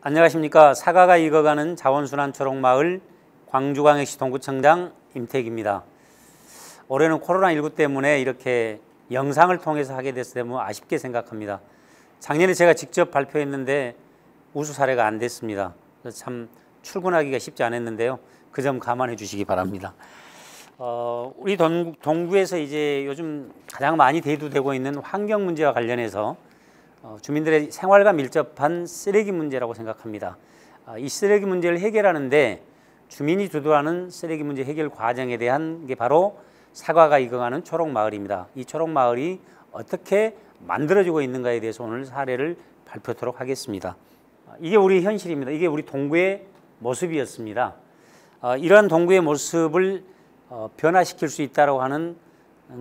안녕하십니까. 사과가 익어가는 자원순환 초록마을 광주광역시 동구청장 임택입니다. 올해는 코로나19 때문에 이렇게 영상을 통해서 하게 돼서 너무 아쉽게 생각합니다. 작년에 제가 직접 발표했는데 우수 사례가 안 됐습니다. 참 출근하기가 쉽지 않았는데요. 그 점 감안해 주시기 바랍니다. 우리 동구에서 이제 요즘 가장 많이 대두되고 있는 환경 문제와 관련해서 주민들의 생활과 밀접한 쓰레기 문제라고 생각합니다. 이 쓰레기 문제를 해결하는데 주민이 주도하는 쓰레기 문제 해결 과정에 대한 게 바로 사과가 익어가는 초록마을입니다. 이 초록마을이 어떻게 만들어지고 있는가에 대해서 오늘 사례를 발표하도록 하겠습니다. 이게 우리 현실입니다. 이게 우리 동구의 모습이었습니다. 이러한 동구의 모습을 변화시킬 수 있다고 하는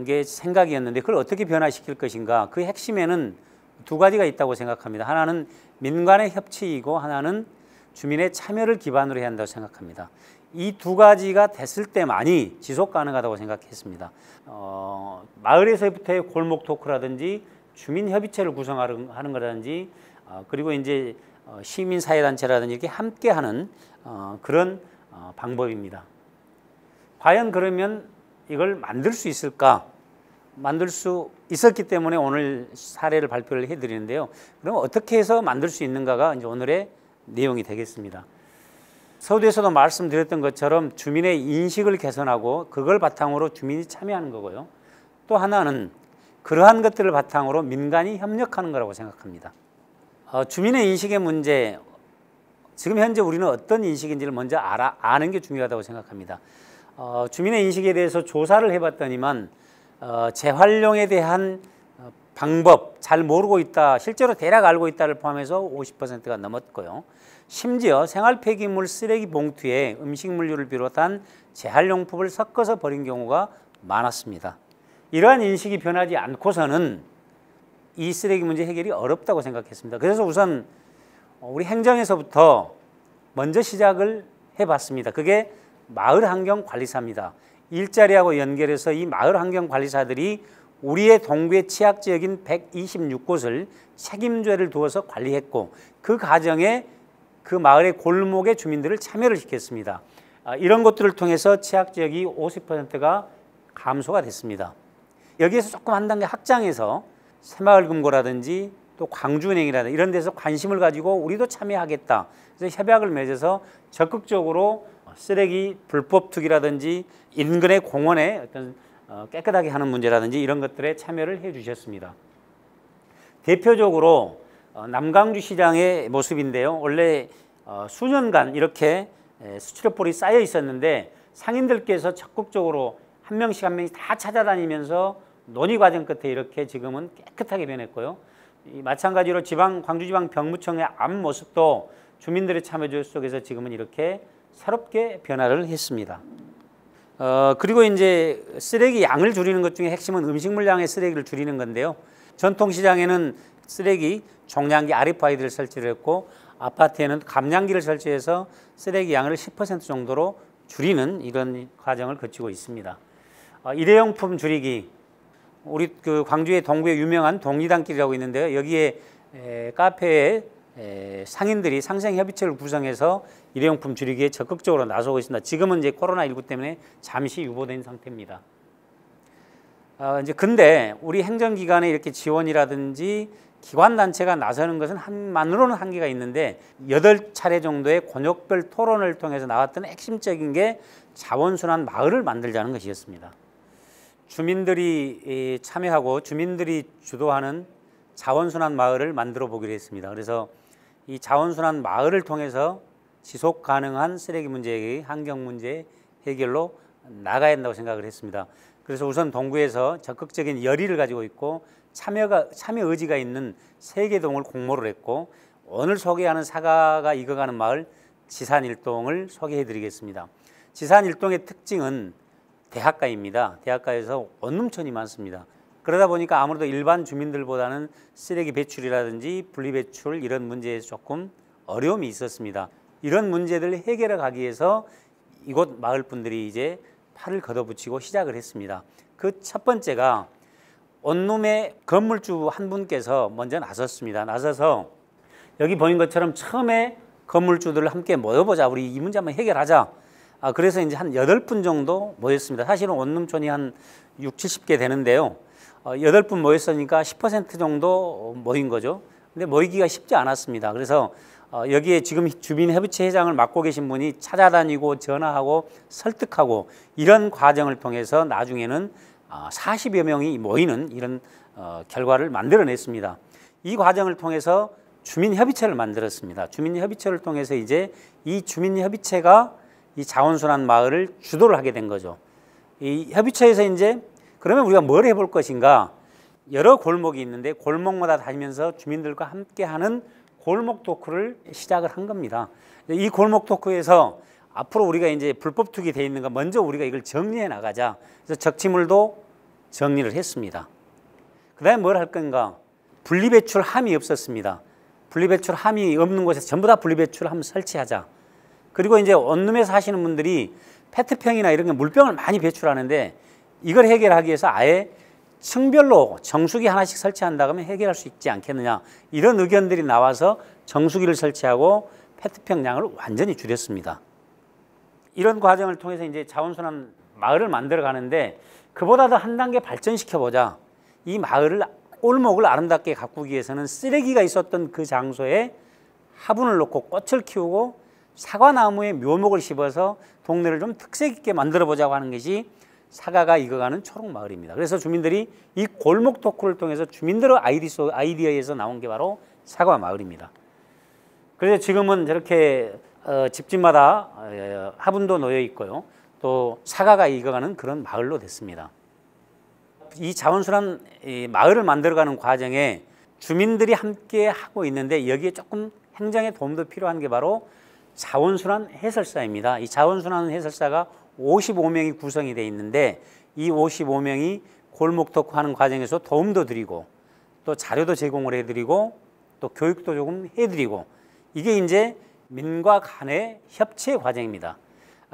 게 생각이었는데 그걸 어떻게 변화시킬 것인가? 그 핵심에는 두 가지가 있다고 생각합니다. 하나는 민간의 협치이고 하나는 주민의 참여를 기반으로 해야 한다고 생각합니다. 이 두 가지가 됐을 때만이 지속 가능하다고 생각했습니다. 마을에서부터의 골목 토크라든지 주민협의체를 구성하는 거라든지 그리고 이제 시민사회단체라든지 이렇게 함께하는 그런 방법입니다. 과연 그러면 이걸 만들 수 있을까? 만들 수 있었기 때문에 오늘 사례를 발표를 해드리는데요. 그럼 어떻게 해서 만들 수 있는가가 이제 오늘의 내용이 되겠습니다. 서두에서도 말씀드렸던 것처럼 주민의 인식을 개선하고 그걸 바탕으로 주민이 참여하는 거고요. 또 하나는 그러한 것들을 바탕으로 민간이 협력하는 거라고 생각합니다. 주민의 인식의 문제, 지금 현재 우리는 어떤 인식인지를 먼저 아는 게 중요하다고 생각합니다. 주민의 인식에 대해서 조사를 해봤더니만 재활용에 대한 방법 잘 모르고 있다, 실제로 대략 알고 있다를 포함해서 50%가 넘었고요. 심지어 생활 폐기물 쓰레기 봉투에 음식물류를 비롯한 재활용품을 섞어서 버린 경우가 많았습니다. 이러한 인식이 변하지 않고서는 이 쓰레기 문제 해결이 어렵다고 생각했습니다. 그래서 우선 우리 행정에서부터 먼저 시작을 해봤습니다. 그게 마을환경관리사입니다. 일자리하고 연결해서 이 마을환경관리사들이 우리의 동구의 취약지역인 126곳을 책임제를 두어서 관리했고 그 과정에 그 마을의 골목의 주민들을 참여를 시켰습니다. 이런 것들을 통해서 취약지역이 50%가 감소가 됐습니다. 여기에서 조금 한 단계 확장해서 새마을금고라든지 또 광주은행이라든지 이런 데서 관심을 가지고 우리도 참여하겠다. 그래서 협약을 맺어서 적극적으로 쓰레기 불법 투기라든지 인근의 공원에 어떤 깨끗하게 하는 문제라든지 이런 것들에 참여를 해 주셨습니다. 대표적으로 남강주 시장의 모습인데요. 원래 수년간 이렇게 수치료볼이 쌓여 있었는데 상인들께서 적극적으로 한 명씩 한 명씩 다 찾아다니면서 논의 과정 끝에 이렇게 지금은 깨끗하게 변했고요. 마찬가지로 광주지방병무청의 앞모습도 주민들의 참여 속에서 지금은 이렇게 새롭게 변화를 했습니다. 그리고 이제 쓰레기 양을 줄이는 것 중에 핵심은 음식물 양의 쓰레기를 줄이는 건데요. 전통시장에는 쓰레기 종량기 RFID를 설치를 했고 아파트에는 감량기를 설치해서 쓰레기 양을 10% 정도로 줄이는 이런 과정을 거치고 있습니다. 일회용품 줄이기, 우리 그 광주의 동구에 유명한 동리단길이라고 있는데요. 여기에 카페에 상인들이 상생협의체를 구성해서 일회용품 줄이기에 적극적으로 나서고 있습니다. 지금은 이제 코로나19 때문에 잠시 유보된 상태입니다. 이제 근데 우리 행정기관의 이렇게 지원이라든지 기관단체가 나서는 것은 만으로는 한계가 있는데 8차례 정도의 권역별 토론을 통해서 나왔던 핵심적인 게 자원순환 마을을 만들자는 것이었습니다. 주민들이 참여하고 주민들이 주도하는 자원순환 마을을 만들어 보기로 했습니다. 그래서 이 자원순환 마을을 통해서 지속 가능한 쓰레기 문제, 환경 문제 해결로 나가야 한다고 생각을 했습니다. 그래서 우선 동구에서 적극적인 열의를 가지고 있고 참여 의지가 있는 3개 동을 공모를 했고 오늘 소개하는 사과가 익어가는 마을 지산일동을 소개해 드리겠습니다. 지산일동의 특징은 대학가입니다. 대학가에서 원룸촌이 많습니다. 그러다 보니까 아무래도 일반 주민들보다는 쓰레기 배출이라든지 분리배출 이런 문제에 조금 어려움이 있었습니다. 이런 문제들을 해결해 가기 위해서 이곳 마을 분들이 이제 팔을 걷어붙이고 시작을 했습니다. 그 첫 번째가 원룸의 건물주 한 분께서 먼저 나섰습니다. 나서서 여기 보인 것처럼 처음에 건물주들 함께 모여보자. 우리 이 문제 한번 해결하자. 그래서 이제 한 8분 정도 모였습니다. 사실은 원룸촌이 한 6, 70개 되는데요. 8분 모였으니까 10% 정도 모인 거죠. 근데 모이기가 쉽지 않았습니다. 그래서 여기에 지금 주민협의체 회장을 맡고 계신 분이 찾아다니고 전화하고 설득하고 이런 과정을 통해서 나중에는 40여 명이 모이는 이런 결과를 만들어냈습니다. 이 과정을 통해서 주민협의체를 만들었습니다. 주민협의체를 통해서 이제 이 주민협의체가 이 자원순환 마을을 주도를 하게 된 거죠. 이 협의체에서 이제 그러면 우리가 뭘 해볼 것인가? 여러 골목이 있는데 골목마다 다니면서 주민들과 함께하는 골목 토크를 시작을 한 겁니다. 이 골목 토크에서 앞으로 우리가 이제 불법 투기 돼 있는 거 먼저 우리가 이걸 정리해 나가자. 그래서 적치물도 정리를 했습니다. 그다음에 뭘 할 건가? 분리배출 함이 없었습니다. 분리배출 함이 없는 곳에서 전부 다 분리배출 함 설치하자. 그리고 이제 원룸에 사시는 분들이 페트병이나 이런 게 물병을 많이 배출하는데 이걸 해결하기 위해서 아예 층별로 정수기 하나씩 설치한다 그러면 해결할 수 있지 않겠느냐. 이런 의견들이 나와서 정수기를 설치하고 페트병 양을 완전히 줄였습니다. 이런 과정을 통해서 이제 자원순환 마을을 만들어 가는데 그보다도 한 단계 발전시켜 보자. 이 마을을 골목을 아름답게 가꾸기 위해서는 쓰레기가 있었던 그 장소에 화분을 놓고 꽃을 키우고 사과나무에 묘목을 심어서 동네를 좀 특색 있게 만들어 보자고 하는 것이 사과가 익어가는 초록마을입니다. 그래서 주민들이 이 골목 토크를 통해서 주민들의 아이디어에서 나온 게 바로 사과마을입니다. 그래서 지금은 저렇게 집집마다 화분도 놓여 있고요. 또 사과가 익어가는 그런 마을로 됐습니다. 이 자원순환 마을을 만들어가는 과정에 주민들이 함께 하고 있는데 여기에 조금 행정의 도움도 필요한 게 바로 자원순환 해설사입니다. 이 자원순환 해설사가 55명이 구성이 되어 있는데 이 55명이 골목 토크 하는 과정에서 도움도 드리고 또 자료도 제공을 해드리고 또 교육도 조금 해드리고 이게 이제 민과 간의 협치 과정입니다.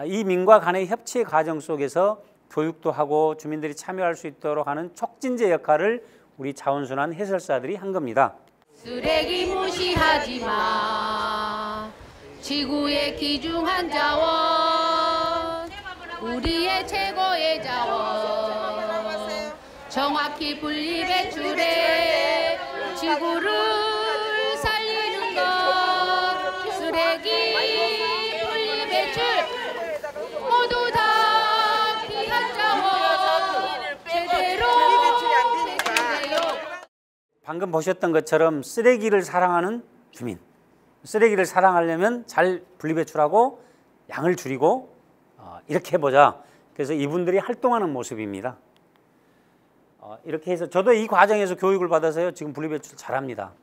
이 민과 간의 협치 과정 속에서 교육도 하고 주민들이 참여할 수 있도록 하는 촉진제 역할을 우리 자원순환 해설사들이 한 겁니다. 쓰레기 무시하지 마. 지구의 귀중한 자원, 우리의 최고의 자원. 정확히 분리배출해 지구를 살리는 것. 쓰레기 분리배출 모두 다 귀한 자원 제대로 배출해요. 방금 보셨던 것처럼 쓰레기를 사랑하는 주민. 쓰레기를 사랑하려면 잘 분리배출하고 양을 줄이고 이렇게 해보자. 그래서 이분들이 활동하는 모습입니다. 이렇게 해서 저도 이 과정에서 교육을 받아서요. 지금 분리배출 잘합니다.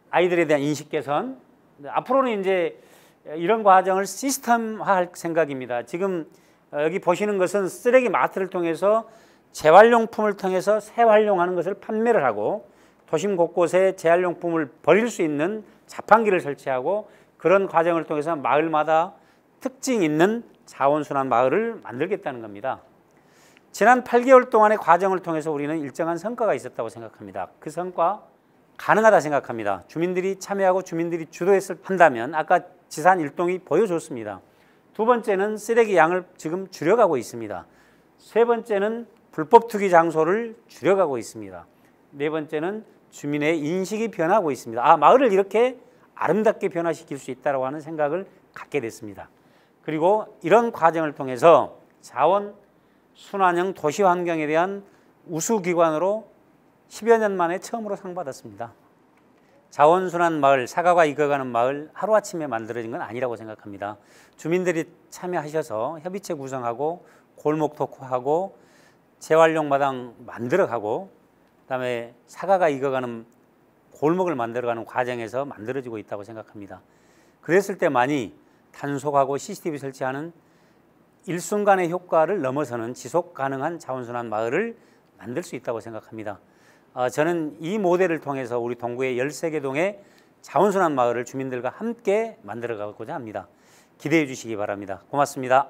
아이들에 대한 인식 개선. 앞으로는 이제 이런 과정을 시스템화할 생각입니다. 지금 여기 보시는 것은 쓰레기 마트를 통해서 재활용품을 통해서 재활용하는 것을 판매를 하고 도심 곳곳에 재활용품을 버릴 수 있는 자판기를 설치하고 그런 과정을 통해서 마을마다 특징 있는 자원순환 마을을 만들겠다는 겁니다. 지난 8개월 동안의 과정을 통해서 우리는 일정한 성과가 있었다고 생각합니다. 그 성과 가능하다 생각합니다. 주민들이 참여하고 주민들이 주도해서 한다면 아까 지산 일동이 보여줬습니다. 두 번째는 쓰레기 양을 지금 줄여가고 있습니다. 세 번째는 불법 투기 장소를 줄여가고 있습니다. 네 번째는 주민의 인식이 변하고 있습니다. 마을을 이렇게 아름답게 변화시킬 수 있다고 하는 생각을 갖게 됐습니다. 그리고 이런 과정을 통해서 자원 순환형 도시 환경에 대한 우수기관으로 10여 년 만에 처음으로 상 받았습니다. 자원순환 마을, 사과가 익어가는 마을 하루아침에 만들어진 건 아니라고 생각합니다. 주민들이 참여하셔서 협의체 구성하고 골목 토크하고 재활용 마당 만들어가고 그다음에 사과가 익어가는 골목을 만들어가는 과정에서 만들어지고 있다고 생각합니다. 그랬을 때만이 단속하고 CCTV 설치하는 일순간의 효과를 넘어서는 지속 가능한 자원순환 마을을 만들 수 있다고 생각합니다. 저는 이 모델을 통해서 우리 동구의 13개 동의 자원순환 마을을 주민들과 함께 만들어 가고자 합니다. 기대해 주시기 바랍니다. 고맙습니다.